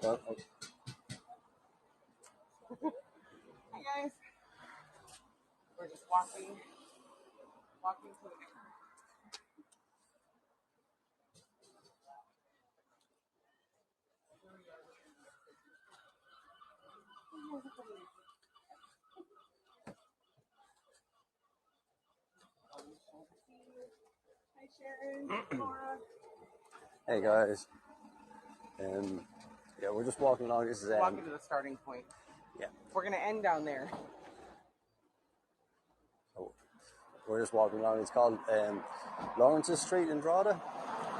Well, Hi guys. We're just walking to the Hi Sharon, Laura. hey guys. Yeah, we're just walking along. This is Walking to the starting point. yeah. We're gonna end down there. So we're just walking along. It's called Lawrence's Street in Drogheda.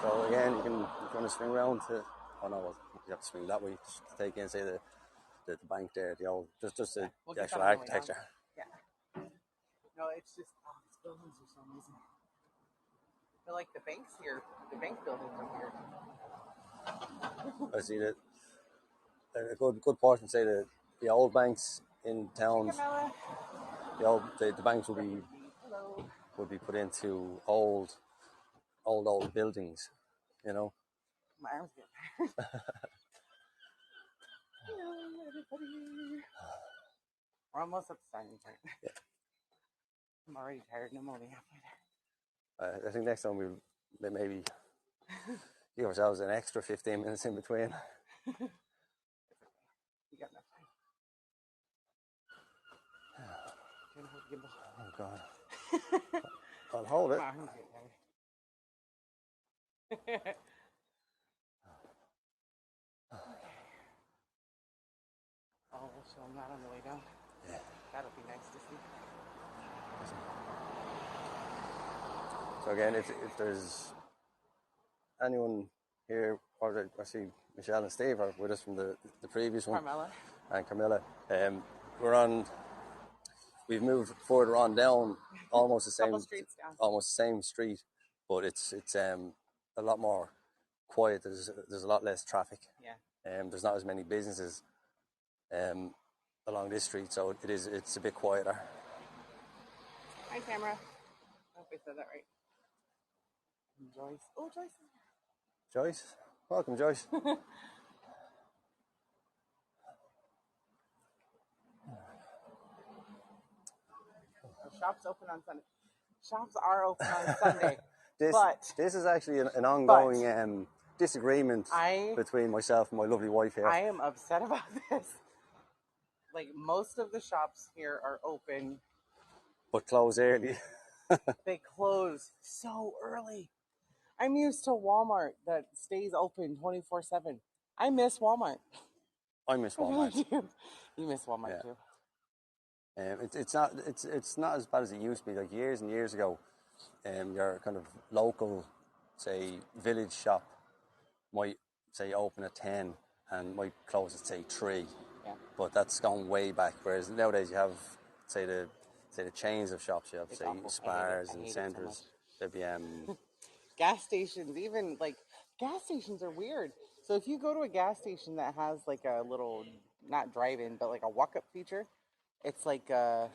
So again, you can swing around to. Oh no, you have to swing that way just to take in, say the bank there, the old just the, We'll the get actual that on the way architecture. down. Yeah. No, it's just these buildings are so amazing. They're like the banks here. The bank buildings are weird. I see that a good portion say that the old banks in town, Camilla. the banks Hello. would be put into old buildings, you know. My arms get tired. Hello, everybody. We're almost at the starting point. Yeah. I'm already tired and I'm only halfway there. I think next time we maybe give ourselves an extra 15 minutes in between. You got enough time. Trying to hold the gimbal. Oh God. I'll hold it. My arms get tired. Oh, we'll show them that on the way down. Yeah. That'll be nice to see. So again, if there's anyone here, or I see Michelle and Steve are with us from the previous one. Carmela. And Camilla. We've moved further on down, almost the same Streets down. almost the same street, but it's a lot more quiet. There's a lot less traffic. Yeah. There's not as many businesses along this street, so it's a bit quieter. Hi, Tamara. I hope I said that right. And Joyce. Oh, Joyce is here. Joyce, welcome, Joyce. The shop's open on Sunday. Shops are open on Sunday. This is actually an ongoing disagreement between myself and my lovely wife here. I am upset about this. Like, most of the shops here are open, but close early. They close so early. I'm used to Walmart that stays open 24/7. I miss Walmart. I miss Walmart. You miss Walmart too. It's not as bad as it used to be. Like years and years ago, your kind of local, say, village shop might say open at 10 and might close at say 3. Yeah. But that's gone way back. Whereas nowadays you have say the chains of shops. You have say Spars and Centres. There'd be gas stations. Even like gas stations are weird. So if you go to a gas station that has like a little, not drive-in, but like a walk-up feature, it's like have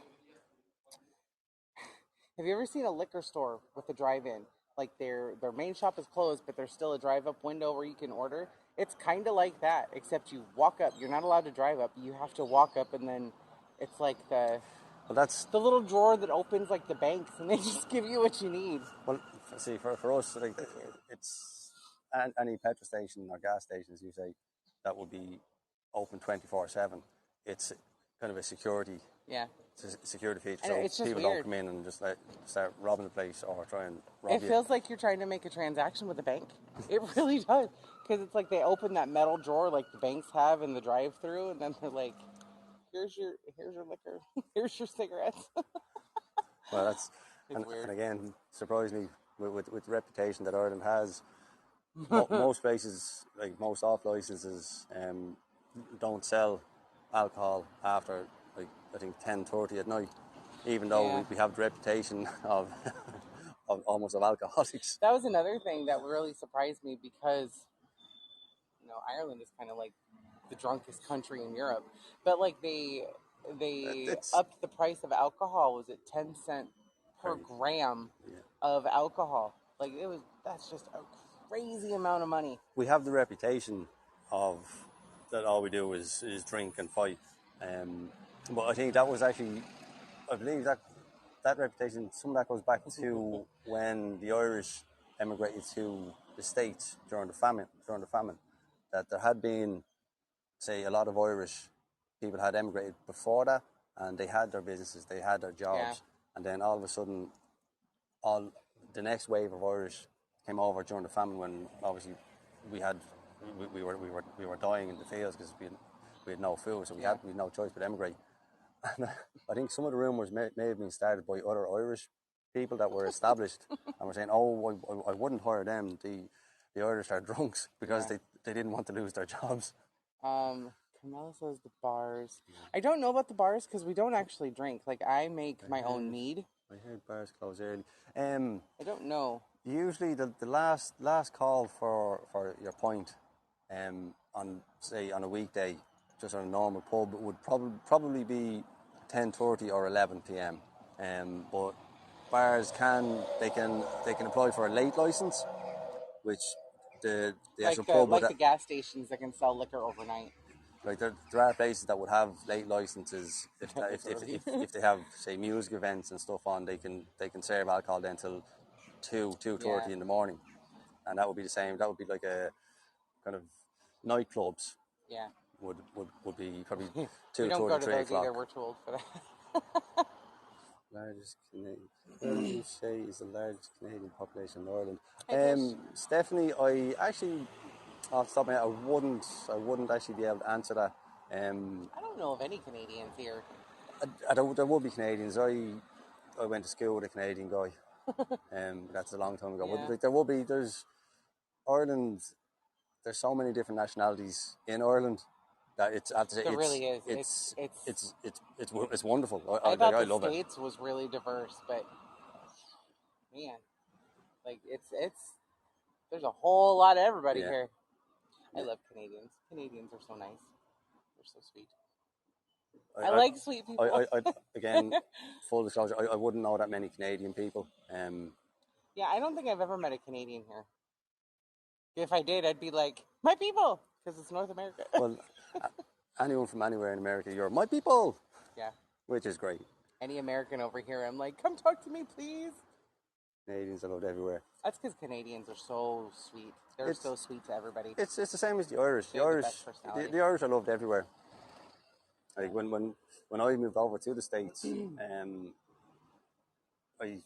you ever seen a liquor store with a drive-in? Like their main shop is closed, but there's still a drive-up window where you can order. It's kind of like that, except you walk up. You're not allowed to drive up. You have to walk up, and then it's like that's the little drawer that opens like the banks, and they just give you what you need. Well, see, for us, like it's any petrol station or gas stations, you say, that would be open 24/7. It's kind of a security. Yeah. It's a security feature, so people don't come in and just start robbing the place or try and rob you. It feels like you're trying to make a transaction with a bank. It really does, because it's like they open that metal drawer like the banks have in the drive-through, and then they're like, "Here's your liquor, here's your cigarettes." Well, that's weird. And again, surprisingly, with the reputation that Ireland has, most places, like most off licenses, don't sell alcohol after, like, I think 10:30 at night, even though we have the reputation of almost of alcoholics. That was another thing that really surprised me, because Ireland is kind of like the drunkest country in Europe, but like they upped the price of alcohol. Was it 10 cents per gram of alcohol? Like that's just a crazy amount of money. We have the reputation of that all we do is drink and fight. But I think that was actually, I believe that reputation, some of that goes back to when the Irish emigrated to the States during the famine, that there had been, say, a lot of Irish people had emigrated before that, and they had their businesses, they had their jobs, and then all of a sudden, the next wave of Irish came over during the famine, when obviously we were dying in the fields because we had no food, so we had no choice but emigrate. And I think some of the rumours may have been started by other Irish people that were established and were saying, "Oh, I wouldn't hire them. The Irish are drunks," because they didn't want to lose their jobs. Carmela says the bars. I don't know about the bars because we don't actually drink. Like, I make my own mead. I heard bars close early. I don't know. Usually the last call for your pint, on a weekday, just on a normal pub, would probably be 10:30 or 11 p.m. But bars can apply for a late license, which the actual pub like the gas stations that can sell liquor overnight. Like there are places that would have late licenses if they have, say, music events and stuff on. They can serve alcohol then till 2:30 in the morning, and that would be the same. That would be like a kind of nightclubs. Yeah. Would be probably 2:30, 3 o'clock. We don't go to those either. We're too old for that. Largest Canadian. Where would you say is the largest Canadian population in Ireland? Stephanie, I actually, off the top of my head, I wouldn't actually be able to answer that. I don't know of any Canadians here. There would be Canadians. I went to school with a Canadian guy. That's a long time ago. Yeah. But there will be. There's Ireland. There's so many different nationalities in Ireland that There really is. It's wonderful. I thought I the love States was really diverse, but man, like it's there's a whole lot of everybody here. I love Canadians. Canadians are so nice. They're so sweet. I like sweet people. Again, full disclosure, I wouldn't know that many Canadian people. Yeah, I don't think I've ever met a Canadian here. If I did, I'd be like, my people, because it's North America. Well, anyone from anywhere in America, you're my people. Yeah. Which is great. Any American over here, I'm like, come talk to me, please. Canadians are loved everywhere. That's because Canadians are so sweet. They're so sweet to everybody. It's the same as the Irish. The Irish are loved everywhere. Like when I moved over to the States, I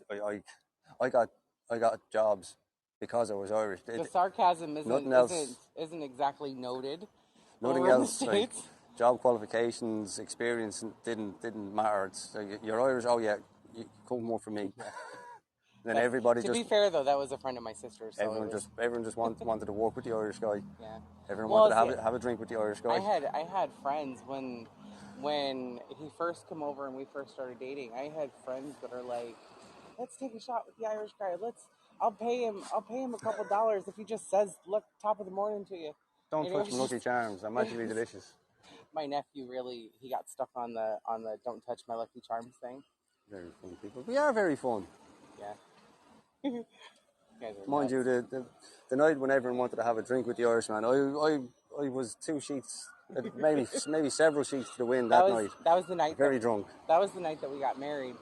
got jobs because I was Irish. The sarcasm isn't exactly noted. Nothing else. Like, job qualifications, experience didn't matter. It's like, you're Irish. Oh yeah, you come work for me. Then everybody. To be fair though, that was a friend of my sister's. So everyone just wanted to work with the Irish guy. Yeah. Everyone wanted to have a drink with the Irish guy. I had friends when he first came over and we first started dating. I had friends that are like, let's take a shot with the Irish guy. I'll pay him a couple $, if he just says, look, top of the morning to you. Don't touch my Lucky Charms. They're magically delicious. My nephew he got stuck on the don't touch my Lucky Charms thing. Very fun people. We are very fun. Yeah. Mind you, the night when everyone wanted to have a drink with the Irishman, I was 2 sheets, maybe several sheets to the wind that night. That was the night. Very drunk. That was the night that we got married,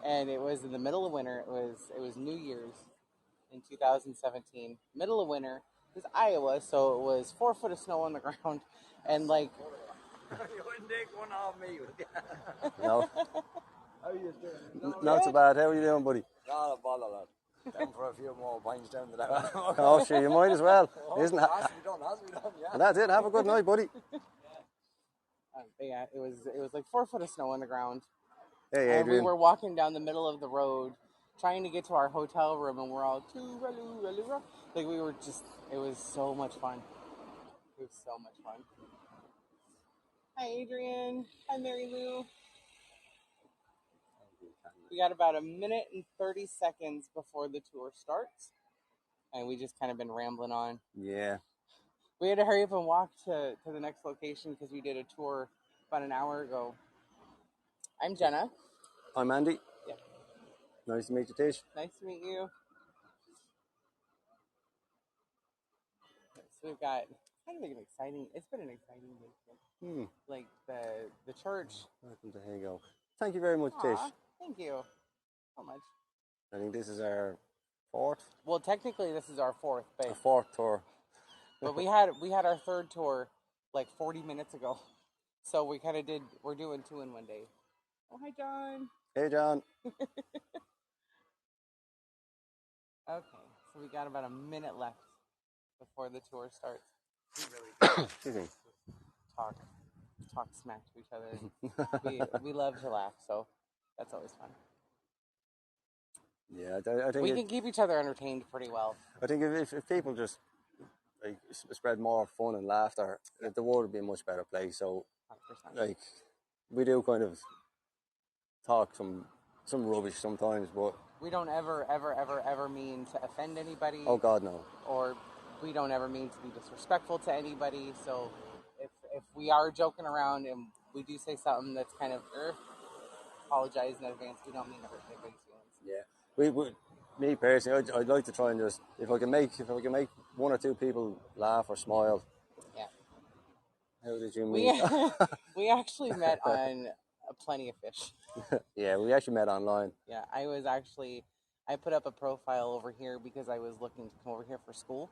and it was in the middle of winter. It was New Year's in 2017, middle of winter. It was Iowa, so it was 4 foot of snow on the ground, and like. You wouldn't take one off me. No. How are you doing? Not so bad. How are you doing, buddy? Not a bother, lad. Down for a few more pints down to that. Oh, sure, you might as well. Isn't it? Has to be done, yeah. And that's it. Have a good night, buddy. Yeah, it was like 4 foot of snow on the ground. Hey, Adrian. And we were walking down the middle of the road, trying to get to our hotel room, and we're all like we were just. It was so much fun. It was so much fun. Hi, Adrian. Hi, Mary Lou. We got about a minute and 30 seconds before the tour starts, and we just kind of been rambling on. Yeah. We had to hurry up and walk to the next location because we did a tour about an hour ago. I'm Jenna. I'm Andy. Yep. Nice to meet you, Tish. Nice to meet you. So we've got kind of it's been an exciting day. Like the church. Welcome to Hago. Thank you very much, Tish. Thank you so much. I think this is our 4th. Well, technically this is our 4th, but our 4th tour. But we had our 3rd tour like 40 minutes ago, so we're doing 2 in one day. Oh, hi, John. Hey, John. Okay, so we got about a minute left before the tour starts. We really talk smack to each other. we love to laugh, so that's always fun. Yeah, I think we can keep each other entertained pretty well. I think if people just like spread more fun and laughter, the world would be a much better place. So, 100%. like, we do kind of talk some rubbish sometimes, but we don't ever mean to offend anybody. Oh God, no. Or we don't ever mean to be disrespectful to anybody. So if we are joking around and we do say something that's kind of apologize in advance. We don't mean to hurt anybody's feelings. Yeah, me personally, I'd like to try and just if I can make 1 or 2 people laugh or smile. Yeah. How did you meet? We actually met on Plenty of Fish. Yeah, we actually met online. Yeah, I put up a profile over here because I was looking to come over here for school.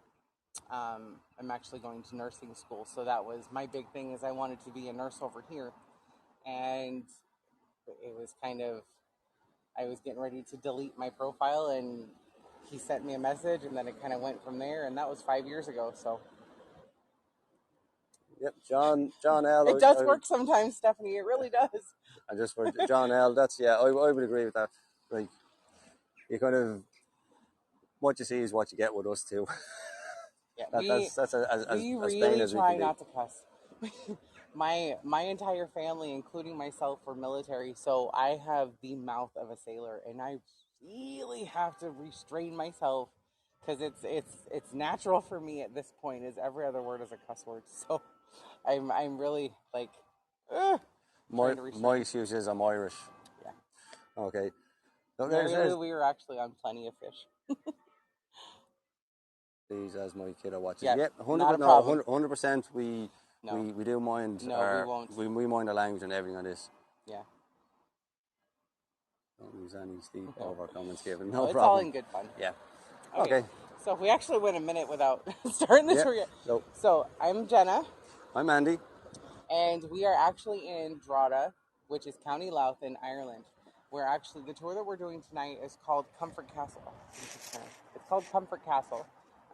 I'm actually going to nursing school, so that was my big thing is I wanted to be a nurse over here. And it was kind of, I was getting ready to delete my profile and he sent me a message and then it kind of went from there, and that was 5 years ago, so. Yep, John L. It does work sometimes, Stephanie. It really does. And just for John L. I would agree with that. Like, you kind of what you see is what you get with us too. Yeah, we really try not to cuss. My entire family, including myself, were military, so I have the mouth of a sailor, and I really have to restrain myself because it's natural for me at this point. Is every other word is a cuss word, so I'm really like. My excuse is I'm Irish. Yeah. Okay. We were actually on Plenty of Fish. Please, as my kiddo watches. Yeah, Yep, 100%. We do mind. No, we won't. We mind the language and everything on this. Yeah. Don't use any steep over comments given. No, It's all in good fun. Yeah. Okay. So we actually went a minute without starting the tour yet. Nope. So I'm Jenna. I'm Andy. And we are actually in Drogheda, which is County Louth in Ireland. The tour that we're doing tonight is called Comfort Castle. It's called Comfort Castle.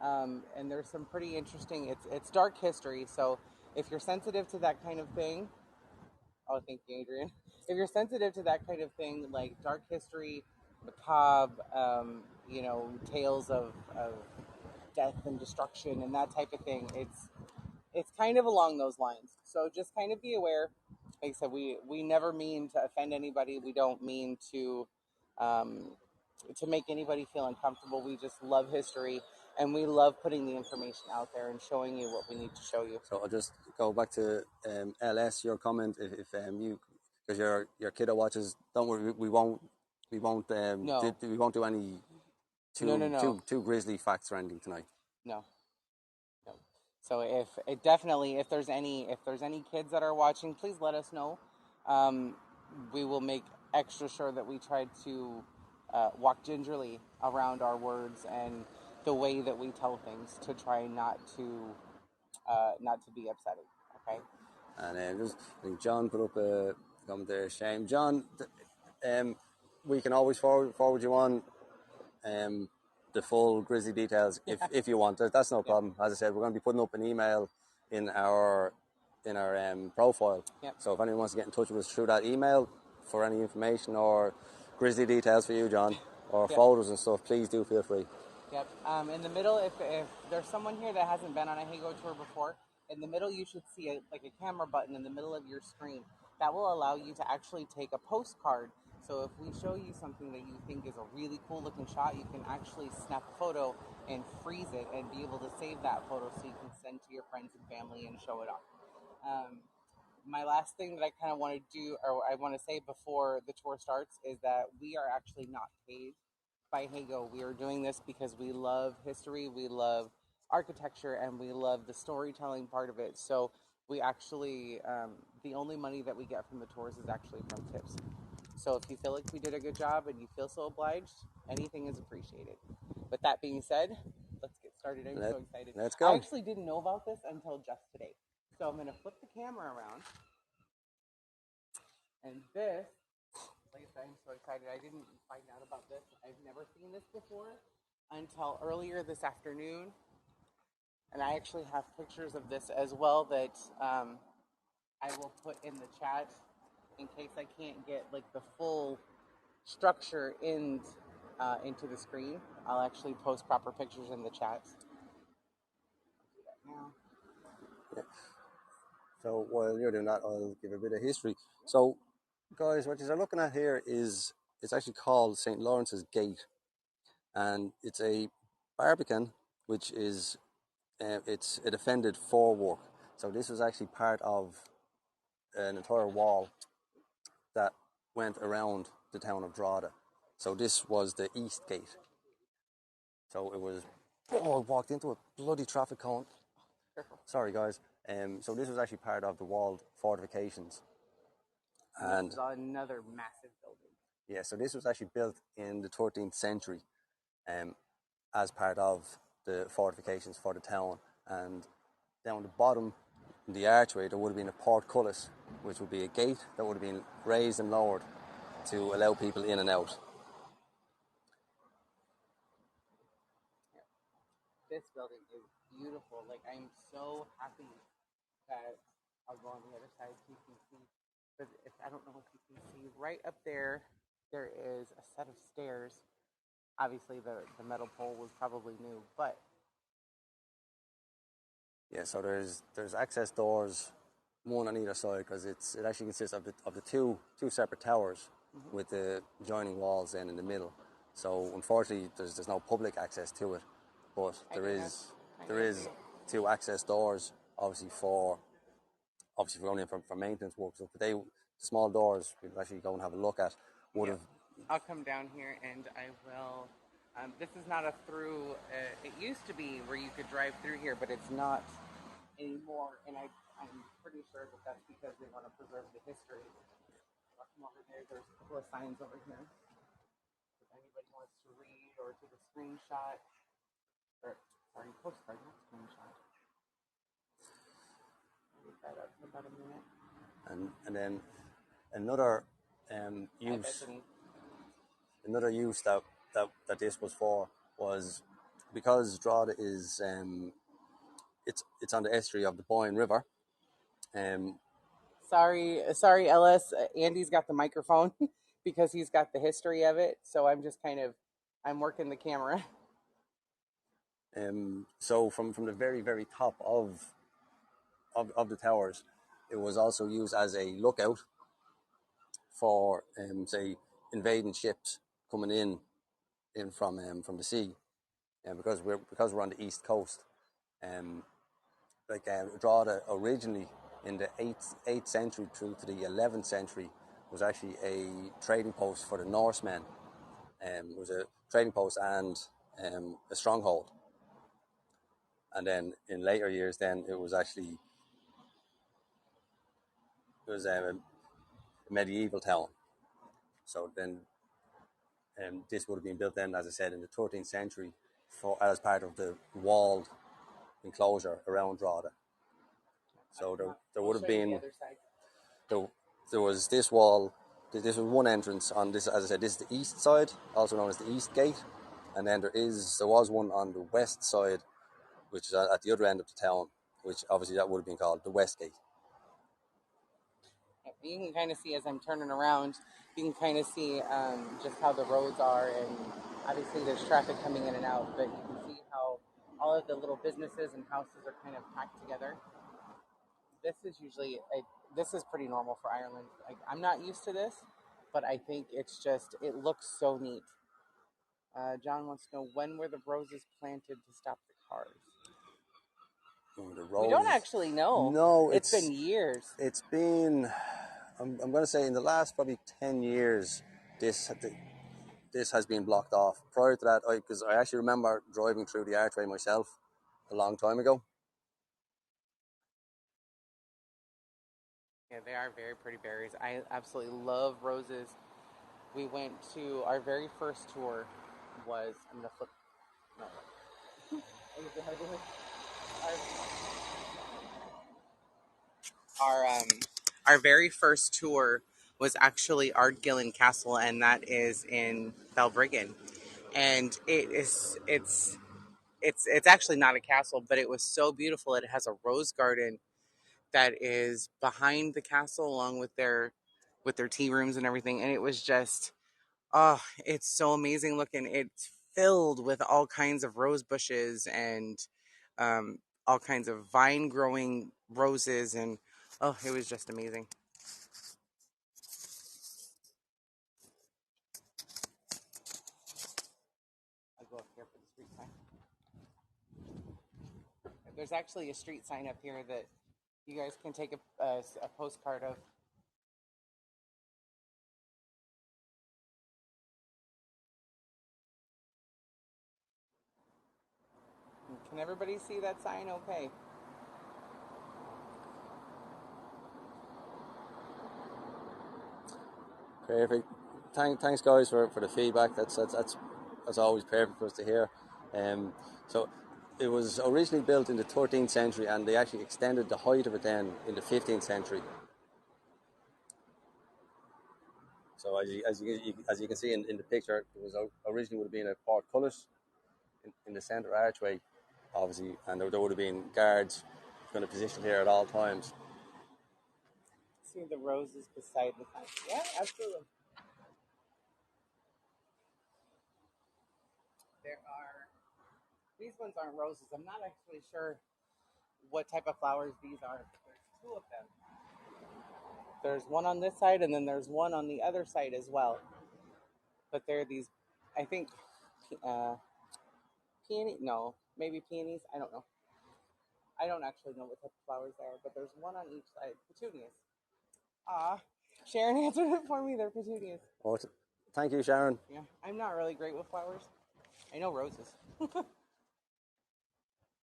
And there's some pretty interesting, it's dark history. So if you're sensitive to that kind of thing, oh, thank you, Adrian. If you're sensitive to that kind of thing, like dark history, macabre, tales of death and destruction and that type of thing, it's kind of along those lines. So just kind of be aware. Like I said, we never mean to offend anybody. We don't mean to make anybody feel uncomfortable. We just love history, and we love putting the information out there and showing you what we need to show you. So I'll just go back to LS, your comment. If you, because your kiddo watches, don't worry, we won't do any too grisly facts or anything tonight. No. So if there's any kids that are watching, please let us know. We will make extra sure that we try to walk gingerly around our words and the way that we tell things to try not to be upsetting. Okay. And I think John put up a comment there. Shame, John. We can always forward you on the full grisly details if you want it. That's no problem. As I said, we're going to be putting up an email in our profile. Yep. So if anyone wants to get in touch with us through that email for any information or grisly details for you, John, or photos and stuff, please do feel free. Yep. In the middle, if there's someone here that hasn't been on a Hago tour before, in the middle you should see a camera button in the middle of your screen. That will allow you to actually take a postcard. So if we show you something that you think is a really cool looking shot, you can actually snap a photo and freeze it and be able to save that photo so you can send to your friends and family and show it off. My last thing that I kind of want to do, or I want to say before the tour starts, is that we are actually not paid by Hago. We are doing this because we love history. We love architecture, and we love the storytelling part of it. So we actually, the only money that we get from the tours is actually from tips. So if you feel like we did a good job and you feel so obliged, anything is appreciated. But that being said, let's get started. I'm so excited. Let's go. I actually didn't know about this until just today. So I'm going to flip the camera around. And this place, I'm so excited. I didn't find out about this. I've never seen this before until earlier this afternoon. And I actually have pictures of this as well that I will put in the chat in case I can't get like the full structure into the screen. I'll actually post proper pictures in the chat. Do that now. Yeah. So while you're doing that, I'll give a bit of history. So, guys, what you're looking at here is, it's actually called St. Lawrence's Gate, and it's a barbican, which is it's a defended forework. So this was actually part of an entire wall that went around the town of Drogheda. So this was the East Gate. So it was, I walked into a bloody traffic cone. Sorry, guys. So this was actually part of the walled fortifications. And this is another massive building. Yeah, so this was actually built in the 13th century as part of the fortifications for the town. And down the bottom, in the archway, there would have been a portcullis, which would be a gate that would have been raised and lowered to allow people in and out. This building is beautiful. Like, I'm so happy that I'll go on the other side so you can see. But I don't know if you can see, right up there, there is a set of stairs. Obviously, the metal pole was probably new, but yeah. So there's access doors, one on either side, because it actually consists of the two separate towers with the joining walls then in the middle. So unfortunately, there's no public access to it, but there is two access doors, obviously for going in for maintenance work. So today, small doors we'll actually go and have a look at would have. I'll come down here and I will. This is not a through. It used to be where you could drive through here, but it's not anymore. And I'm pretty sure that that's because they want to preserve the history. I'll come over there. There's a couple of signs over here. If anybody wants to read or take a screenshot, or sorry, postcard, not screenshot. I'll leave that up for about a minute. And then another use that this was for was because Drogheda is it's on the estuary of the Boyne River. Sorry, Ellis. Andy's got the microphone because he's got the history of it. So I'm just I'm working the camera. So from the very, very top of the towers, it was also used as a lookout for say invading ships coming in from the sea, and because we're on the east coast, Drogheda originally in the 8th century through to the 11th century was actually a trading post for the Norsemen. It was a trading post and a stronghold. And then in later years, then it was a medieval town. So then this would have been built then, as I said, in the 13th century as part of the walled enclosure around Drogheda. So there would have been, there was this wall, this was one entrance on this, as I said, this is the east side, also known as the East Gate. And then there was one on the west side, which is at the other end of the town, which obviously that would have been called the West Gate. You can kind of see as I'm turning around, you can kind of see just how the roads are, and obviously there's traffic coming in and out, but you can see how all of the little businesses and houses are kind of packed together. This is pretty normal for Ireland. Like, I'm not used to this, but I think it looks so neat. John wants to know, when were the roses planted to stop the cars? We don't actually know. No, it's been years. It's been, I'm going to say, in the last probably 10 years, this has been blocked off. Prior to that, because I actually remember driving through the archway myself, a long time ago. Yeah, they are very pretty berries. I absolutely love roses. We went to our very first tour was, I'm going to flip, no. Our very first tour was actually Ardgillan Castle, and that is in Balbriggan. And it's actually not a castle, but it was so beautiful. It has a rose garden that is behind the castle, along with their tea rooms and everything. And it was just, oh, it's so amazing looking. It's filled with all kinds of rose bushes and um, all kinds of vine growing roses, and oh, it was just amazing. I'll go up here for the street sign. There's actually a street sign up here that you guys can take a postcard of. Can everybody see that sign okay? Perfect. Thanks, guys, for the feedback. That's always perfect for us to hear. So it was originally built in the 13th century, and they actually extended the height of it then in the 15th century. So as you can see in the picture, it was originally would have been a portcullis in the centre archway, obviously, and there would have been guards kind of positioned here at all times. See the roses beside the sign. Yeah, absolutely. These ones aren't roses. I'm not actually sure what type of flowers these are. There's two of them. There's one on this side, and then there's one on the other side as well. But they're these, I think, peony. No, maybe peonies. I don't know. I don't actually know what type of flowers they are, but there's one on each side. Petunias. Ah, Sharon answered it for me. They're petunias. Oh, thank you, Sharon. Yeah, I'm not really great with flowers. I know roses.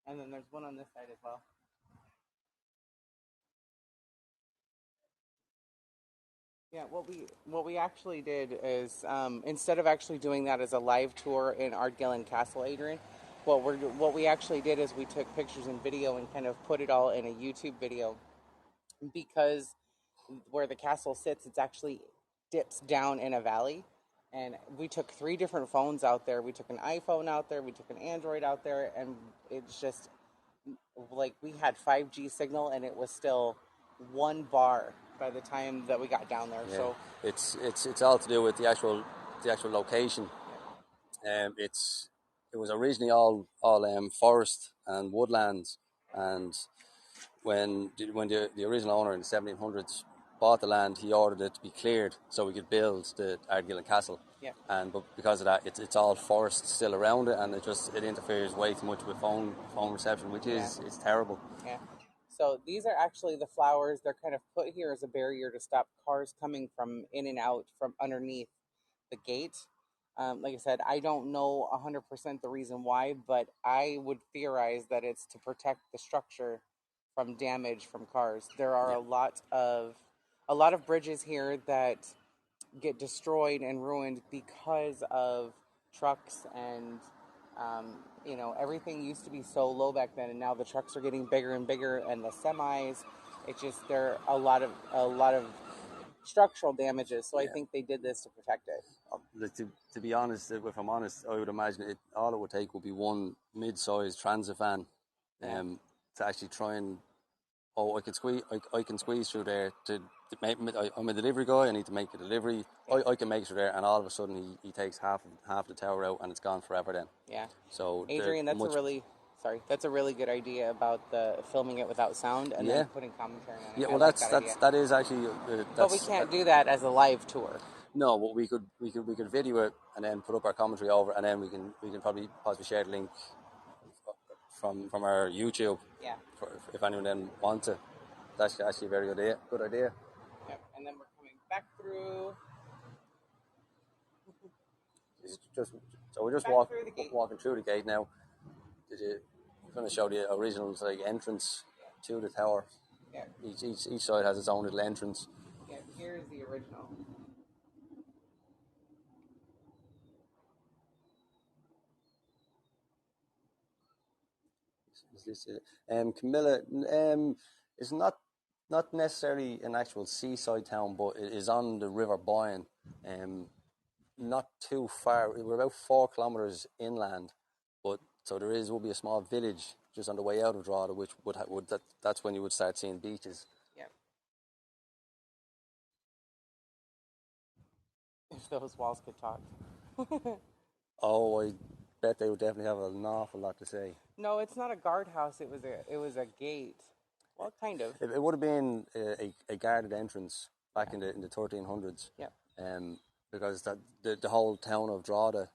And then there's one on this side as well. Yeah, what we actually did is instead of actually doing that as a live tour in Ardgillan Castle, Adrian, what we actually did is we took pictures and video and kind of put it all in a YouTube video, because where the castle sits, it's actually dips down in a valley, and we took 3 different phones out there. We took an iPhone out there, we took an Android out there, and it's just like we had 5G signal, and it was still 1 bar by the time that we got down there. Yeah. So it's all to do with the actual location. It was originally all forest and woodlands, and when the original owner in the 1700s bought the land, he ordered it to be cleared so we could build the Ardgillan Castle. Yeah. But because of that, it's all forest still around it, and it interferes way too much with phone reception, which is it's terrible. Yeah. So these are actually the flowers. They're kind of put here as a barrier to stop cars coming from in and out from underneath the gate. Like I said, I don't know 100% the reason why, but I would theorize that it's to protect the structure from damage from cars. There are a lot of bridges here that get destroyed and ruined because of trucks, and everything used to be so low back then, and now the trucks are getting bigger and bigger, and the semis. It's just there are a lot of structural damages. So I think they did this to protect it. To be honest, if I'm honest, I would imagine all it would take would be one mid-sized transit van, to actually try and I can squeeze through there to make. I'm a delivery guy. I need to make a delivery. I can make it through there, and all of a sudden he takes half the tower out, and it's gone forever. Then. Yeah. So Adrian, that's a really good idea about the filming it without sound and then putting commentary on it. Yeah, well, that is actually. But we can't do that as a live tour. No, but we could video it and then put up our commentary over, and then we can probably possibly share the link from our YouTube. Yeah. If anyone then wants it, that's actually a very good idea. Yep. And then we're coming back through. So we're just walking through the gate now. going to show the original like entrance to the tower. Yeah. Each side has its own little entrance. Yeah, here's the original. Is this it? Camilla is not necessarily an actual seaside town, but it is on the River Boyne. Not too far. We're about 4 kilometres inland, but so will be a small village just on the way out of Drogheda, which that's when you would start seeing beaches. Yeah. If those walls could talk. Oh, I bet they would definitely have an awful lot to say. No, it's not a guardhouse. It was a gate. Well, kind of. It would have been a guarded entrance back in the 1300s. Yeah. Because the whole town of Drogheda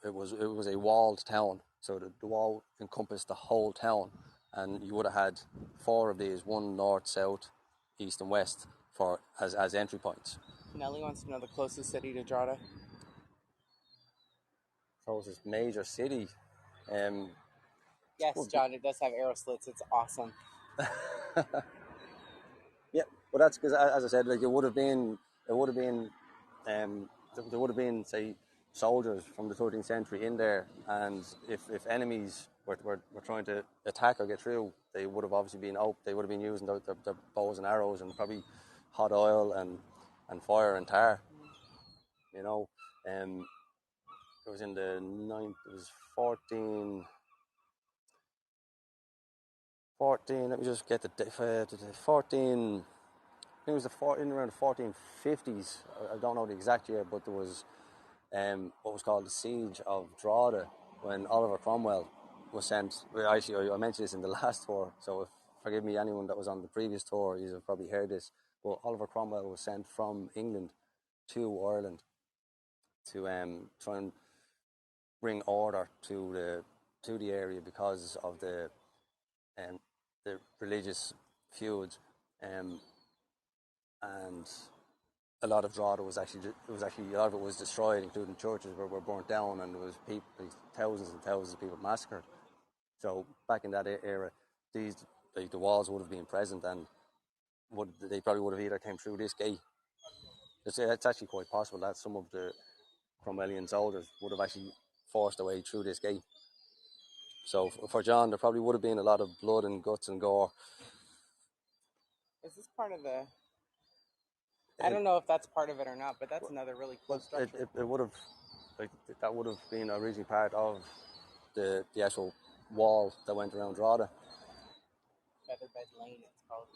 it was a walled town, so the wall encompassed the whole town, and you would have had 4 of these: one north, south, east, and west as entry points. Nellie wants to know the closest city to Drogheda. Closest major city. Yes, John, it does have arrow slits. It's awesome. Yeah, but that's because, as I said, like there would have been, say, soldiers from the 13th century in there, and if enemies were trying to attack or get through, they would have obviously been They would have been using their bows and arrows and probably hot oil and fire and tar. You know, it was in the 14. Let me just get the 14. I think it was in around the 1450s. I don't know the exact year, but there was what was called the Siege of Drogheda, when Oliver Cromwell was sent. Actually, I mentioned this in the last tour, so forgive me, anyone that was on the previous tour, you've probably heard this. But Oliver Cromwell was sent from England to Ireland to try and bring order to the area because of the religious feuds, and a lot of Drogheda was actually a lot of it was destroyed, including churches were burnt down, and there was thousands and thousands of people massacred. So back in that era, the walls would have been present, and they probably would have either came through this gate. It's actually quite possible that some of the Cromwellian soldiers would have actually forced their way through this gate. So for John, there probably would have been a lot of blood and guts and gore. Is this part of the... I don't know if that's part of it or not, but that's another really cool structure. It would have, that would have been originally part of the actual wall that went around Drogheda. Featherbed Lane, it's called.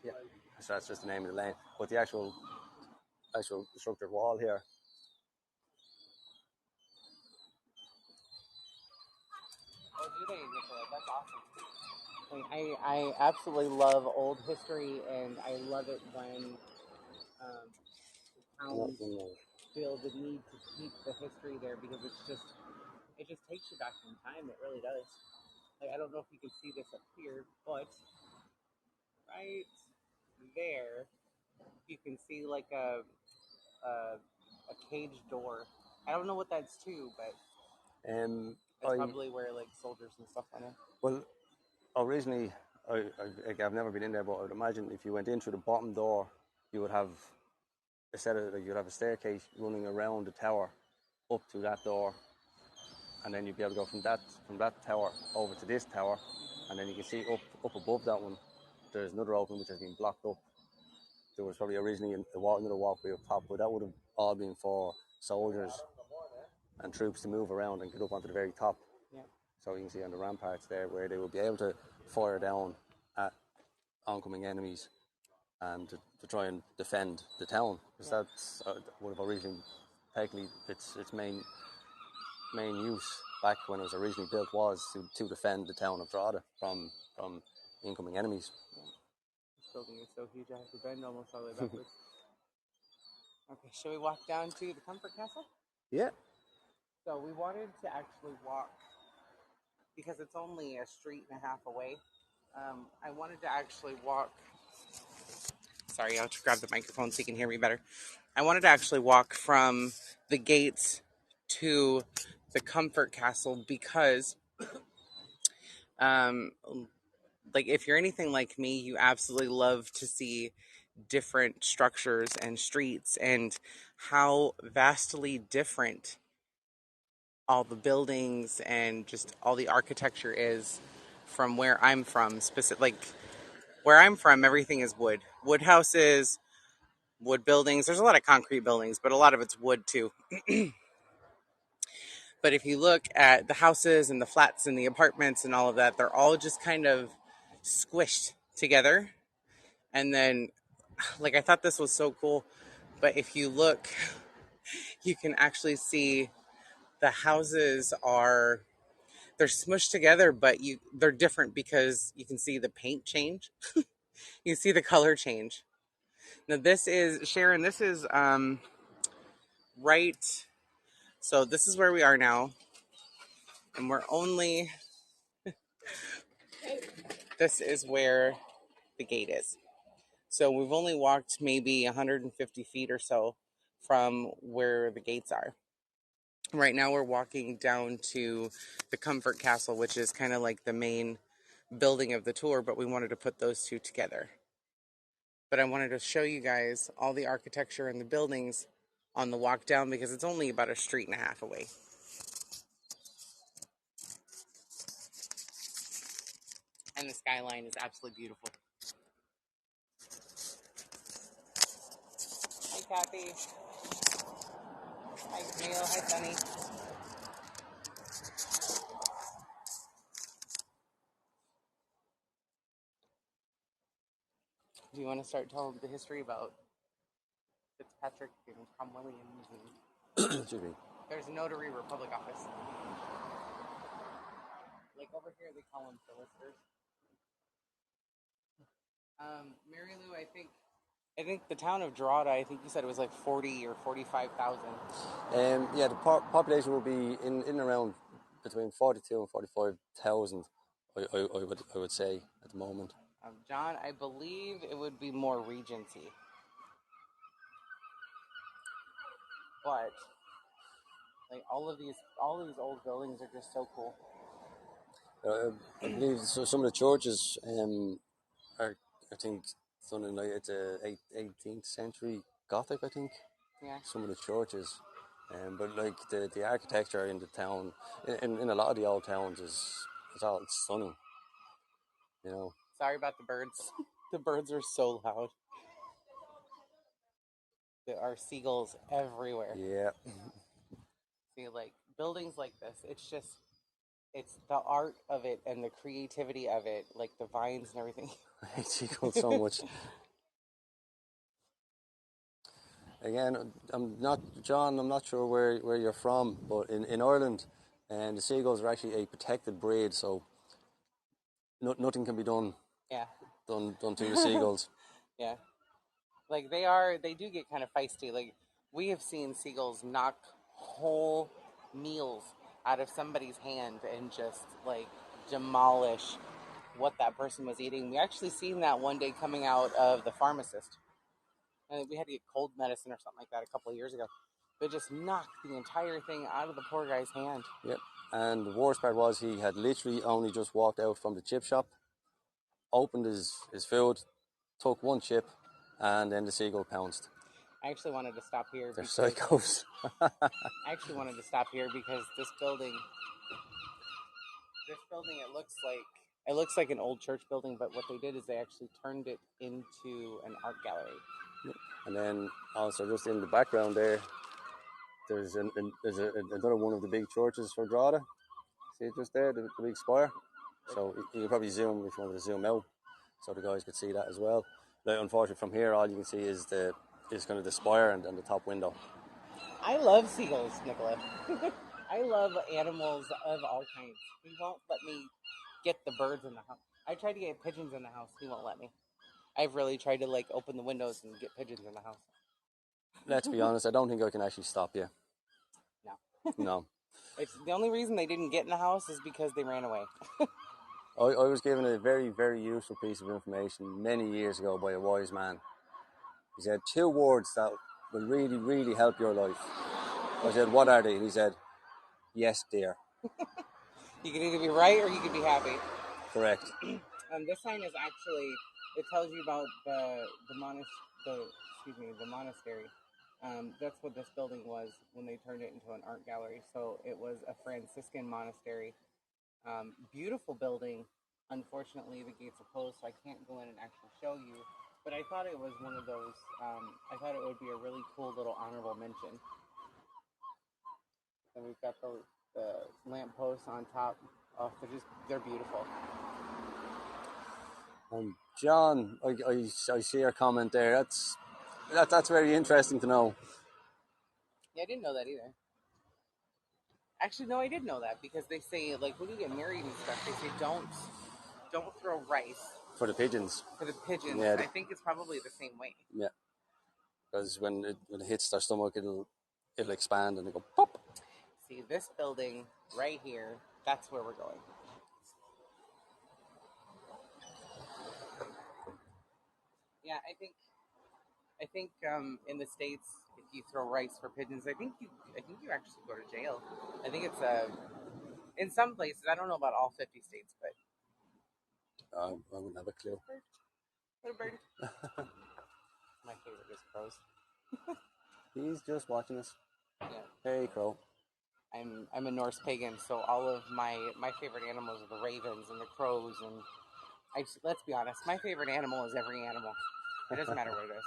Yeah, so that's just the name of the lane. But the actual structured wall here. Oh, do they, Nicola? That's awesome. I absolutely love old history, and I love it when towns feel the need to keep the history there, because it just takes you back in time. It really does. Like, I don't know if you can see this up here, but right there, you can see like a cage door. I don't know what that's to, but it's probably where like soldiers and stuff went in. Well, originally, I've never been in there, but I would imagine if you went in through the bottom door, you would have you'd have a staircase running around the tower up to that door, and then you'd be able to go from that tower over to this tower, and then you can see up above that one, there's another opening which has been blocked up. There was probably originally another walkway up top, but that would have all been for soldiers and troops to move around and get up onto the very top. Yeah. So you can see on the ramparts there where they would be able to fire down at oncoming enemies and to try and defend the town, because that's would have originally technically its main use back when it was originally built was to defend the town of Drogheda from incoming enemies. Yeah. This building is so huge I have to bend almost all the way backwards. Okay, shall we walk down to the Comfort Castle? Yeah. So we wanted to actually walk, because it's only a street and a half away. I wanted to actually walk. Sorry, I'll grab the microphone so you can hear me better. I wanted to actually walk from the gates to the Comfort Castle, because Um, like if you're anything like me, you absolutely love to see different structures and streets and how vastly different all the buildings and just all the architecture is from where I'm from. Like where I'm from, everything is wood houses, wood buildings. There's a lot of concrete buildings, but a lot of it's wood too. But if you look at the houses and the flats and the apartments and all of that, they're all just kind of squished together. And then, like, I thought this was so cool, but if you look, you can actually see the houses they're smushed together, but they're different because you can see the paint change. You see the color change. Now this is, Sharon, this is right, so this is where we are now. And this is where the gate is. So we've only walked maybe 150 feet or so from where the gates are. Right now we're walking down to the Comfort Castle, which is kind of like the main building of the tour, but we wanted to put those two together. But I wanted to show you guys all the architecture and the buildings on the walk down because it's only about a street and a half away. And the skyline is absolutely beautiful. Hi, Kathy. Hi, Camille. Hi, Sunny. Do you want to start telling the history about Fitzpatrick and Cromwellians? Excuse me. There's a notary republic office. Like over here, they call them solicitors. Mary Lou, I think the town of Drogheda, I think you said it was like 40 or 45,000. Yeah, the population will be in around between 42 and 45,000. I would say at the moment. John, I believe it would be more Regency, but like all these old buildings are just so cool. I believe some of the churches are, I think, something like it's a 18th century Gothic. I think. Yeah. Some of the churches, but like the architecture in the town, in a lot of the old towns it's all stunning. You know. Sorry about the birds. The birds are so loud. There are seagulls everywhere. Yeah. See, like buildings like this, it's the art of it and the creativity of it, like the vines and everything. I hate seagulls so much. Again, I'm not sure where you're from, but in Ireland, and the seagulls are actually a protected breed, so nothing can be done. Yeah. Done to the seagulls. Yeah. Like they do get kind of feisty. Like we have seen seagulls knock whole meals out of somebody's hand and just like demolish what that person was eating. We actually seen that one day coming out of the pharmacist. And we had to get cold medicine or something like that a couple of years ago. But just knocked the entire thing out of the poor guy's hand. Yep. And the worst part was he had literally only just walked out from the chip shop, opened his food, took one chip, and then the seagull pounced. I actually wanted to stop here. They're psychos. I actually wanted to stop here because this building, it looks like an old church building, but what they did is they actually turned it into an art gallery. And then also just in the background there's another one of the big churches for Drogheda. See it just there, the big spire. So you can probably zoom if you wanted to zoom out, so the guys could see that as well. But unfortunately, from here, all you can see is kind of the spire and the top window. I love seagulls, Nicola. I love animals of all kinds. He won't let me get the birds in the house. I tried to get pigeons in the house. He won't let me. I've really tried to like open the windows and get pigeons in the house. Let's be honest, I don't think I can actually stop you. No. It's the only reason they didn't get in the house is because they ran away. I was given a very, very useful piece of information many years ago by a wise man. He said 2 words that will really, really help your life. I said, what are they? And he said, yes, dear. You can either be right or you can be happy. Correct. This sign is actually, it tells you about the monastery. That's what this building was when they turned it into an art gallery. So it was a Franciscan monastery. Beautiful building. Unfortunately, the gates are closed, so I can't go in and actually show you. But I thought it was one of those, I thought it would be a really cool little honorable mention. And we've got the lampposts on top. Oh, they're beautiful. John, I see your comment there. That's very interesting to know. Yeah, I didn't know that either. Actually, no, I did know that because they say, like, when you get married and stuff, they say don't throw rice For the pigeons. for the pigeons. Yeah, I think it's probably the same way. Yeah, because when it hits their stomach, it'll expand and it'll go pop. See, this building right here, that's where we're going. Yeah, I think in the States, if you throw rice for pigeons, I think you actually go to jail. I think it's in some places. I don't know about all 50 states, but I wouldn't have a clue. what a bird. My favorite is crows. He's just watching us. Yeah. Hey, crow. I'm a Norse pagan, so all of my favorite animals are the ravens and the crows, and let's be honest, my favorite animal is every animal. It doesn't matter what it is.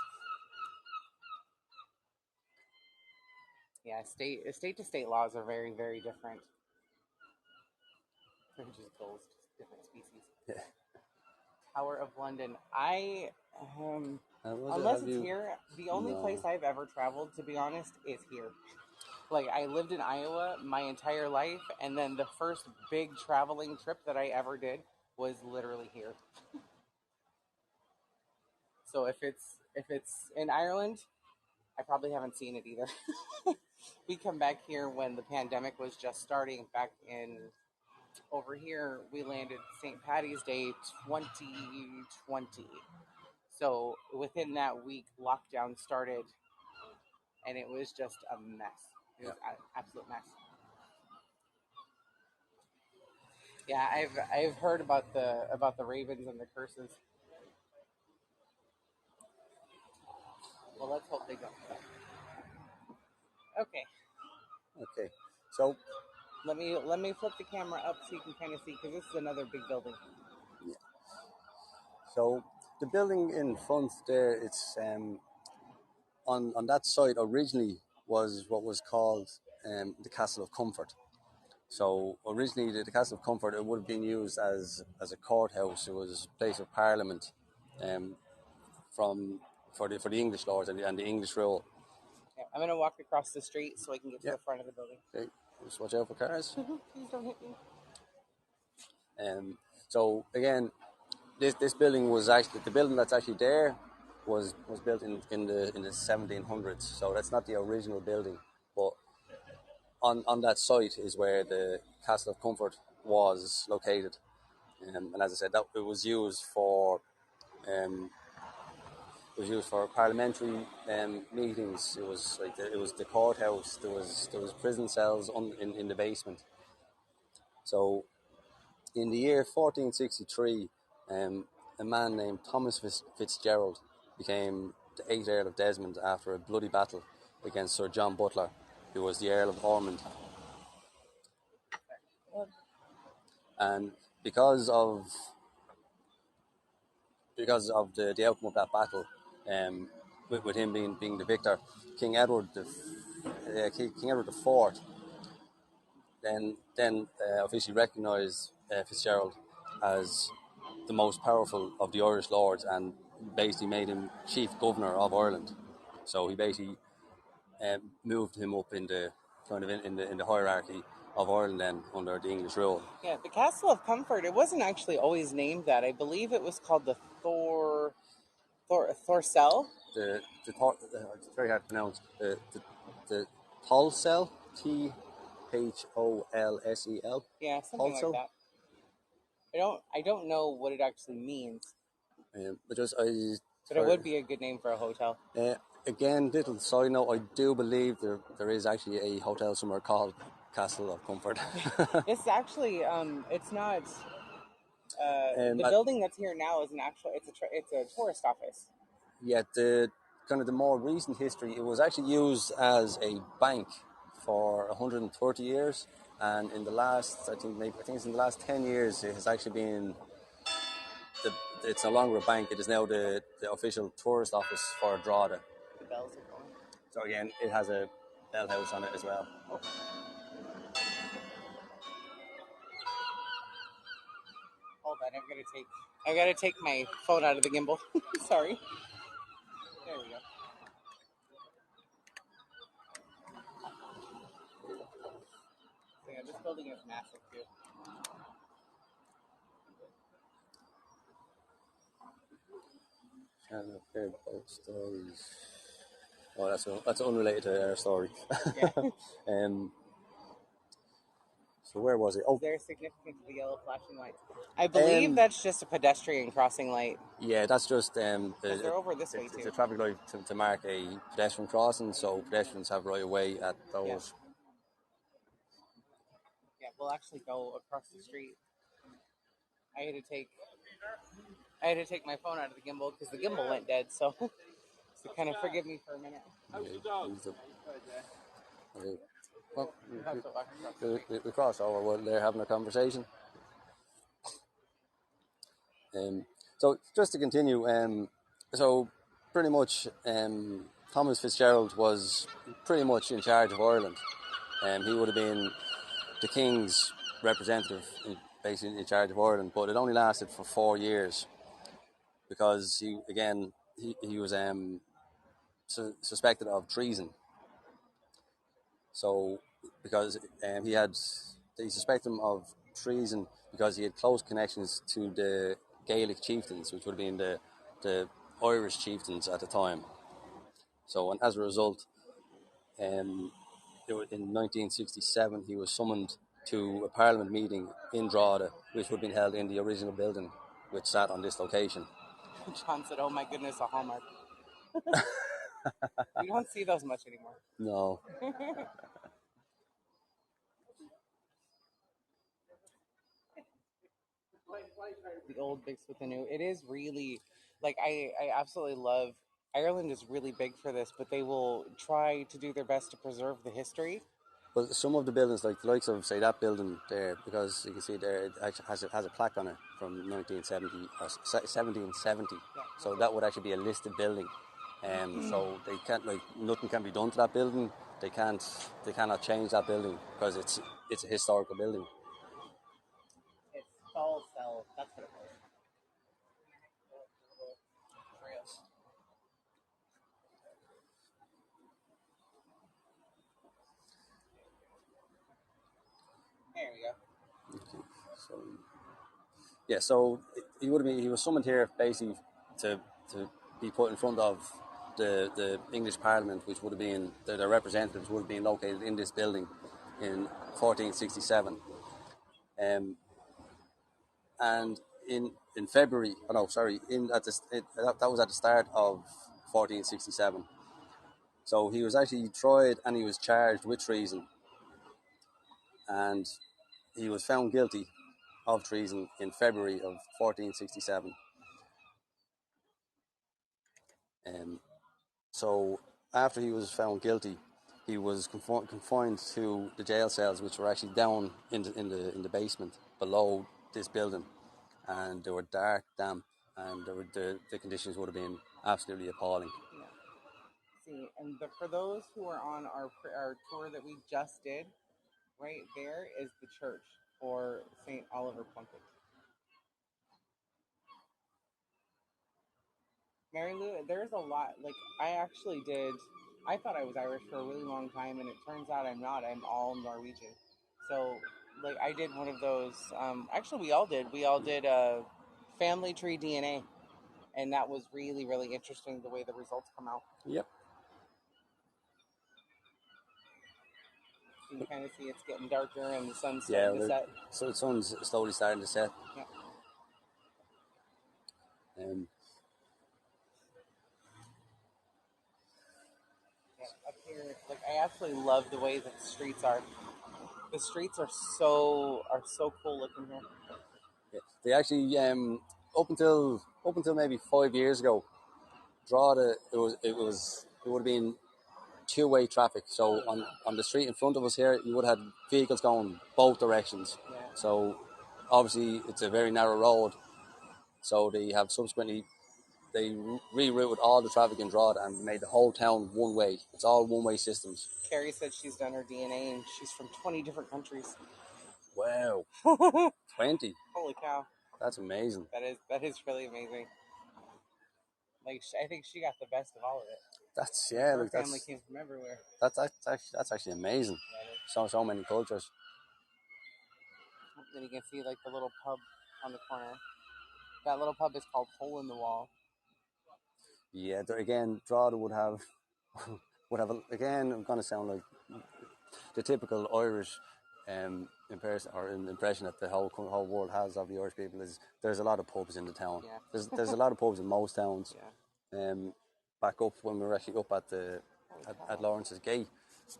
Yeah, state to state laws are very, very different. They're just gulls, just different species. Yeah. Tower of London. Unless it's here, the only place I've ever traveled, to be honest, is here. Like, I lived in Iowa my entire life, and then the first big traveling trip that I ever did was literally here. So if it's in Ireland, I probably haven't seen it either. We come back here when the pandemic was just starting back in, over here, we landed St. Patty's Day 2020. So within that week, lockdown started, and it was just a mess. It was an absolute mess. Yeah, I've heard about the ravens and the curses. Well, let's hope they don't. Okay. So let me flip the camera up so you can kind of see, because this is another big building. Yeah. So the building in front there, it's on that site originally was what was called the Castle of Comfort. So originally the Castle of Comfort, it would have been used as a courthouse. It was a place of parliament for the English lords and the English rule. Yeah, I'm going to walk across the street so I can get to the front of the building. Okay. Just watch out for cars. Please don't hit me. So again, this building was actually, the building that's actually there was built in the 1700s. So that's not the original building, but on that site is where the Castle of Comfort was located. And as I said, that it was used for parliamentary meetings. It was like it was the courthouse. There was prison cells in the basement. So in the year 1463, a man named Thomas Fitzgerald became the 8th Earl of Desmond after a bloody battle against Sir John Butler, who was the Earl of Ormond. And because of the outcome of that battle, with him being the victor, King Edward the Fourth then officially recognised Fitzgerald as the most powerful of the Irish lords, and basically made him chief governor of Ireland. So he basically moved him up in the hierarchy of Ireland then under the English rule. Yeah, the Castle of Comfort, it wasn't actually always named that. I believe it was called the Thorsell. It's very hard to pronounce. The Tholsel, Tholsel. Yeah, something like that. I don't know what it actually means. But it would be a good name for a hotel. Again, little side note, I do believe there is actually a hotel somewhere called Castle of Comfort. It's actually, it's not The building that's here now is it's a tourist office. Yeah, the kind of the more recent history, it was actually used as a bank for 130 years, and in the last, I think it's in the last 10 years, it has actually been it's no longer a bank. It is now the official tourist office for Drogheda. The bells are going. So again, it has a bell house on it as well. Oh. Hold on, I've got to take my phone out of the gimbal. Sorry. There we go. So yeah, this building is massive too. I've heard about stories. Oh, that's unrelated to our story. Yeah. So where was it? Oh, is there significance to the yellow flashing lights? I believe that's just a pedestrian crossing light. Yeah, that's just they're over this way too. It's a traffic light to mark a pedestrian crossing, so pedestrians have right of way at those. Yeah, we'll actually go across the street. I had to take my phone out of the gimbal because the gimbal went dead. So kind of forgive me for a minute. Okay. Well, we cross over while they're having a conversation. So just to continue, so pretty much Thomas Fitzgerald was pretty much in charge of Ireland. He would have been the King's representative, basically in charge of Ireland, but it only lasted for 4 years because he was suspected of treason. So because they suspect him of treason because he had close connections to the Gaelic chieftains, which would have been the Irish chieftains at the time. So, and as a result, in 1967, he was summoned to a parliament meeting in Drogheda, which would have been held in the original building, which sat on this location. John said, "Oh my goodness, a Hallmark." You don't see those much anymore. No. The old mixed with the new. It is really, like, I absolutely love, Ireland is really big for this, but they will try to do their best to preserve the history. Well, some of the buildings, like the likes of, say, that building there, because you can see there, it actually has a plaque on it from 1970 or 1770. Yeah. So that would actually be a listed building. So they can't, like, nothing can be done to that building. They cannot change that building because it's a historical building. It's travelstyle. That's what it was. There we go. Okay. So yeah, so he was summoned here basically to be put in front of the English Parliament, which would have been their representatives would have been located in this building in 1467. And in February, that was at the start of 1467. So he was actually tried and he was charged with treason, and he was found guilty of treason in February of 1467. So after he was found guilty, he was confined to the jail cells, which were actually down in the basement below this building, and they were dark, damp, and the conditions would have been absolutely appalling. Yeah. See, and for those who are on our tour that we just did, right there is the church for St. Oliver Plunkett. Mary Lou, there's a lot, like, I thought I was Irish for a really long time, and it turns out I'm not. I'm all Norwegian. So, like, I did one of those, actually we all did family tree DNA, and that was really, really interesting, the way the results come out. Yep. You can kind of see it's getting darker and the sun's starting to set. So the sun's slowly starting to set. Yeah. Up here, like, I absolutely love the way that the streets are. The streets are so cool looking here. Yeah. They actually up until maybe 5 years ago, Drogheda it would have been two-way traffic. So on the street in front of us here, you would have had vehicles going both directions. Yeah. So obviously it's a very narrow road. So they have subsequently rerouted all the traffic in Drogheda and made the whole town one way. It's all one-way systems. Carrie said she's done her DNA and she's from 20 different countries. Wow, 20. Holy cow! That's amazing. That is really amazing. Like I think she got the best of all of it. That's Her family came from everywhere. That's actually amazing. So many cultures. Then you can see like the little pub on the corner. That little pub is called Hole in the Wall. Yeah, again, Drogheda would have again. I'm gonna sound like the typical Irish impression that the whole world has of the Irish people is there's a lot of pubs in the town. Yeah. There's a lot of pubs in most towns. Yeah. Back up when we were actually up at Lawrence's Gate,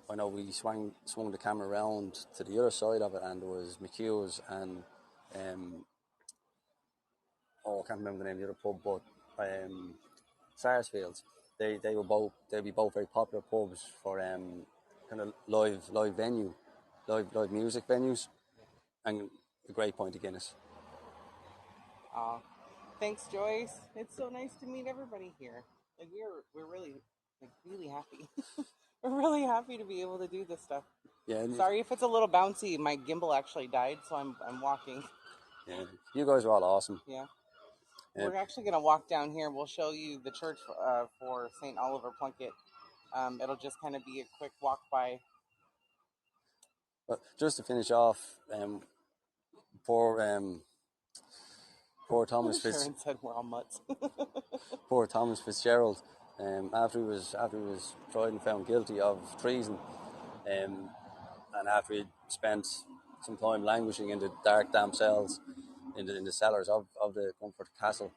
I know we swung the camera around to the other side of it, and there was McHugh's and I can't remember the name of the other pub, but Sarsfields. They'd be both very popular pubs for kind of live music venues, and a great pint of Guinness. Thanks, Joyce. It's so nice to meet everybody here. Like we're really happy. We're really happy to be able to do this stuff. Yeah. Sorry if it's a little bouncy. My gimbal actually died, so I'm walking. Yeah. You guys are all awesome. Yeah. We're actually going to walk down here. We'll show you the church for St. Oliver Plunkett. It'll just kind of be a quick walk by. But just to finish off, poor Thomas Sharon said we're all mutts. Poor Thomas Fitzgerald, after he was tried and found guilty of treason, and after he'd spent some time languishing in the dark, damp cells in the cellars of the Comfort Castle,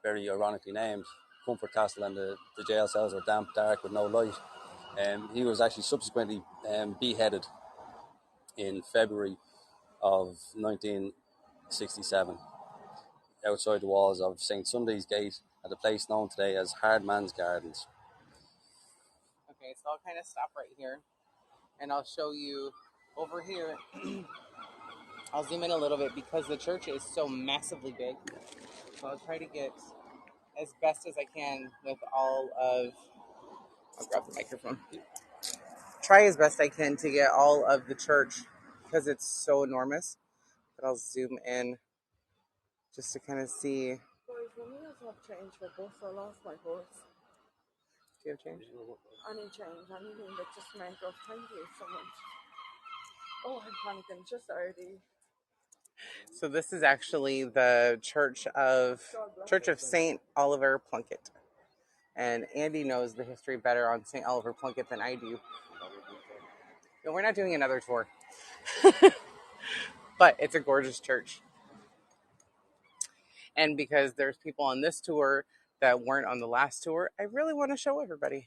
very ironically named Comfort Castle, and the jail cells are damp, dark, with no light. He was actually subsequently beheaded in February of 1967 outside the walls of St. Sunday's Gate at a place known today as Hardman's Gardens. Okay, so I'll kind of stop right here, and I'll show you over here. I'll zoom in a little bit because the church is so massively big. So I'll try to get as best as I can with all of... I'll grab the microphone. Try as best I can to get all of the church because it's so enormous. But I'll zoom in just to kind of see. Boys, when you have change for bus, I lost my horse. Do you have change? Any change, anything that just make up. Thank you so much. Oh, I'm panicking. Just already. So this is actually the Church of St. Oliver Plunkett. And Andy knows the history better on St. Oliver Plunkett than I do. No, we're not doing another tour. But it's a gorgeous church. And because there's people on this tour that weren't on the last tour, I really want to show everybody.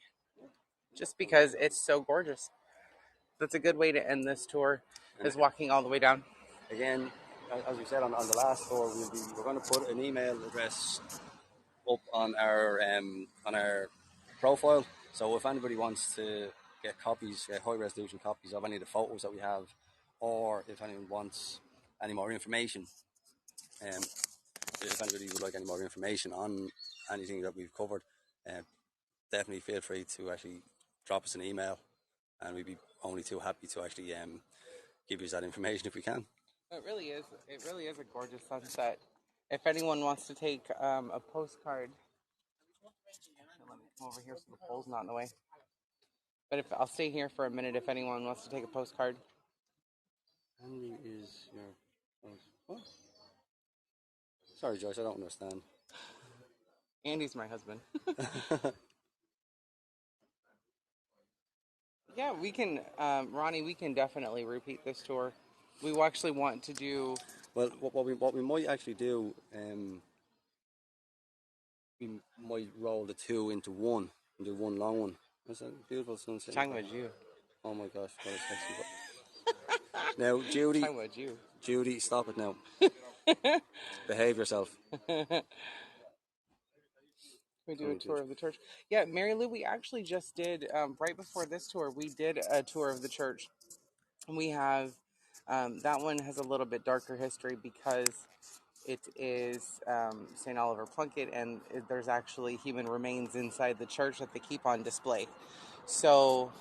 Just because it's so gorgeous. That's a good way to end this tour, is walking all the way down. Again, as we said on the last tour, we're going to put an email address up on our profile. So if anybody wants to get high resolution copies of any of the photos that we have, or if anyone wants any more information, if anybody would like any more information on anything that we've covered, definitely feel free to actually drop us an email, and we'd be only too happy to actually give you that information if we can. It really is a gorgeous sunset. If anyone wants to take a postcard, let me come over here so the pole's not in the way. But I'll stay here for a minute if anyone wants to take a postcard. Henry is your... What? Sorry, Joyce, I don't understand. Andy's my husband. Yeah, we can, Ronnie, we can definitely repeat this tour. We actually want to do... Well, what we might actually do, we might roll the two into one and do one long one. That's a beautiful sunset. Talking about you. Oh my gosh, what a sexy... Now, Judy, stop it now. Behave yourself. We do a tour of the church. Yeah, Mary Lou, we actually just did, right before this tour, we did a tour of the church. And we have, that one has a little bit darker history because it is St. Oliver Plunkett, and there's actually human remains inside the church that they keep on display. So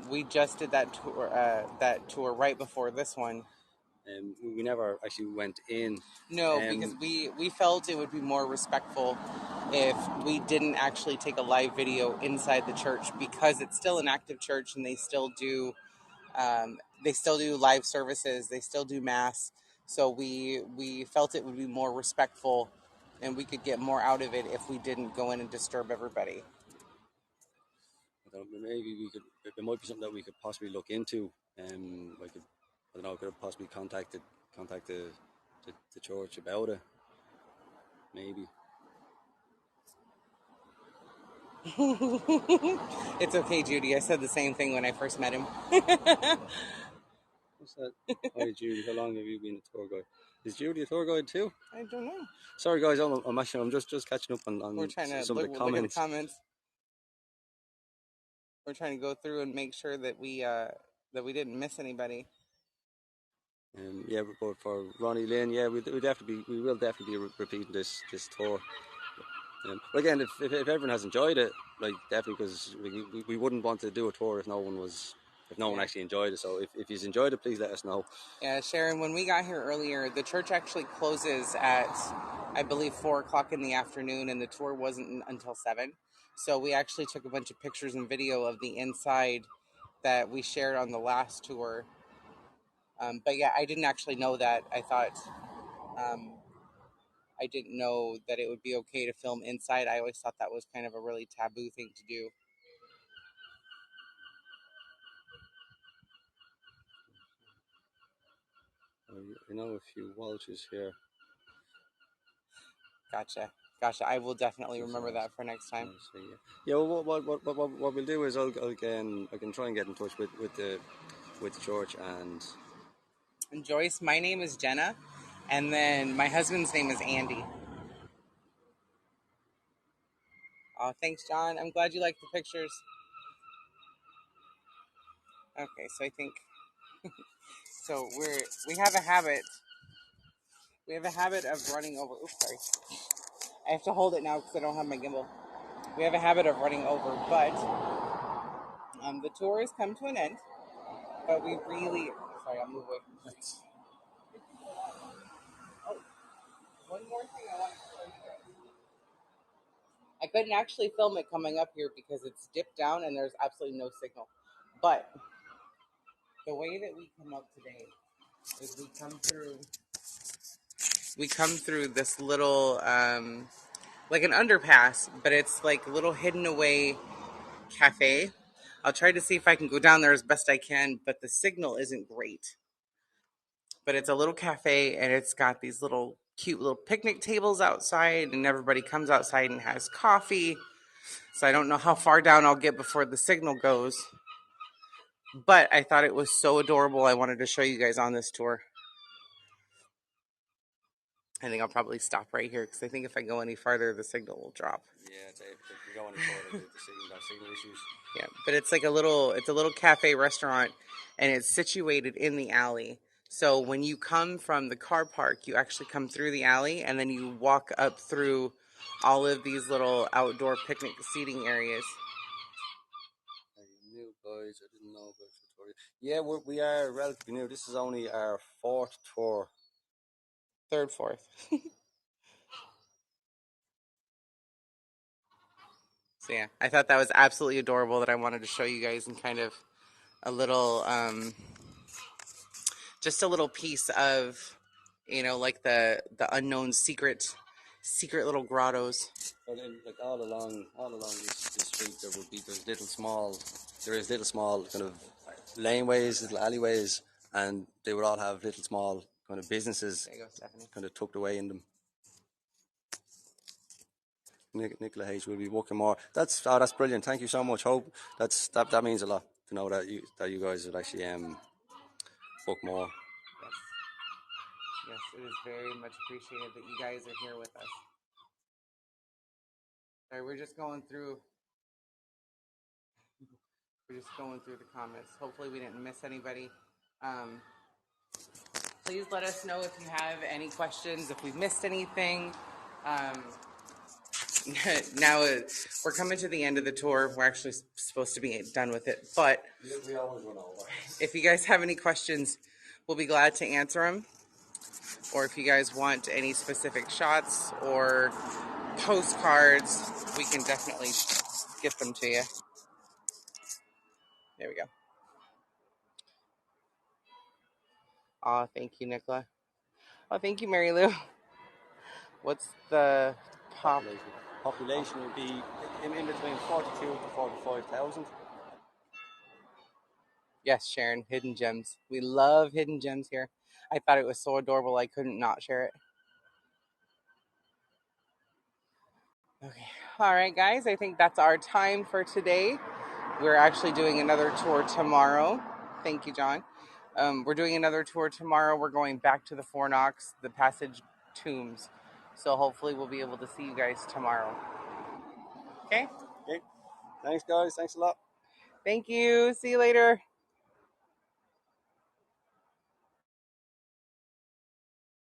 we just did that tour right before this one. We never actually went in. No, because we felt it would be more respectful if we didn't actually take a live video inside the church, because it's still an active church and they still do live services, they still do mass. So we felt it would be more respectful and we could get more out of it if we didn't go in and disturb everybody. Maybe we could. It might be something that we could possibly look into. Could have possibly contact the church about it. Maybe. It's okay, Judy. I said the same thing when I first met him. What's that? Hi, Judy. How long have you been a tour guide? Is Judy a tour guide too? I don't know. Sorry, guys. I'm just catching up on We're trying to some look, of the comments. Look at the comments. We're trying to go through and make sure that we didn't miss anybody. Yeah, but for Ronnie Lynn, yeah, we will definitely be repeating this tour. But again, if everyone has enjoyed it, like definitely, because we wouldn't want to do a tour if no one actually enjoyed it. So if you've enjoyed it, please let us know. Yeah, Sharon, when we got here earlier, the church actually closes at, I believe, 4:00 in the afternoon, and the tour wasn't until 7. So we actually took a bunch of pictures and video of the inside that we shared on the last tour. But yeah, I didn't actually know that. I thought I didn't know that it would be okay to film inside. I always thought that was kind of a really taboo thing to do. I know a few Walshes here. Gotcha. I will definitely remember that for next time. Yeah. Well, what we'll do is I can try and get in touch with the church and Joyce. My name is Jenna, and then my husband's name is Andy. Oh, thanks, John. I'm glad you like the pictures. Okay, so I think so. We have a habit. We have a habit of running over. Oops, sorry. I have to hold it now because I don't have my gimbal. We have a habit of running over, but the tour has come to an end. But we really... Sorry, I'll move away. Oh, one more thing I want to show you guys. I couldn't actually film it coming up here because it's dipped down and there's absolutely no signal. But the way that we come up today is we come through this little like an underpass, but it's like a little hidden away cafe. I'll try to see if I can go down there as best I can, but the signal isn't great. But it's a little cafe, and it's got these little cute little picnic tables outside, and everybody comes outside and has coffee. So I don't know how far down I'll get before the signal goes. But I thought it was so adorable, I wanted to show you guys on this tour. I think I'll probably stop right here because I think if I go any farther, the signal will drop. Yeah, if you go any further, the signal issues. Yeah, but it's like a little cafe restaurant, and it's situated in the alley. So when you come from the car park, you actually come through the alley, and then you walk up through all of these little outdoor picnic seating areas. I knew, guys. I didn't know about Victoria. Yeah, we are relatively new. This is only our 4th tour. 3rd, 4th. So yeah, I thought that was absolutely adorable that I wanted to show you guys, and kind of a little, just a little piece of, like the unknown secret little grottos. But then, like all along this street, there is little small kind of laneways, little alleyways, and they would all have little small kind of businesses There you go, Stephanie. kind of tucked away in them. Nicola H will be working more. That's brilliant. Thank you so much. Hope that means a lot to know that you guys would actually book more. Yes, it is very much appreciated that you guys are here with us. Sorry, we're just going through the comments. Hopefully we didn't miss anybody. Please let us know if you have any questions, if we missed anything. Now we're coming to the end of the tour. We're actually supposed to be done with it, but We always run over. if you guys have any questions, we'll be glad to answer them. Or if you guys want any specific shots or postcards, we can definitely get them to you. There we go. Oh, thank you, Nicola. Oh, thank you, Mary Lou. What's the population would be in between 42 to 45,000. Yes, Sharon, hidden gems. We love hidden gems here. I thought it was so adorable I couldn't not share it. Okay. All right, guys. I think that's our time for today. We're actually doing another tour tomorrow. Thank you, John. We're doing another tour tomorrow. We're going back to the Fornocks, the Passage Tombs. So hopefully we'll be able to see you guys tomorrow. Okay? Okay. Thanks, guys. Thanks a lot. Thank you. See you later.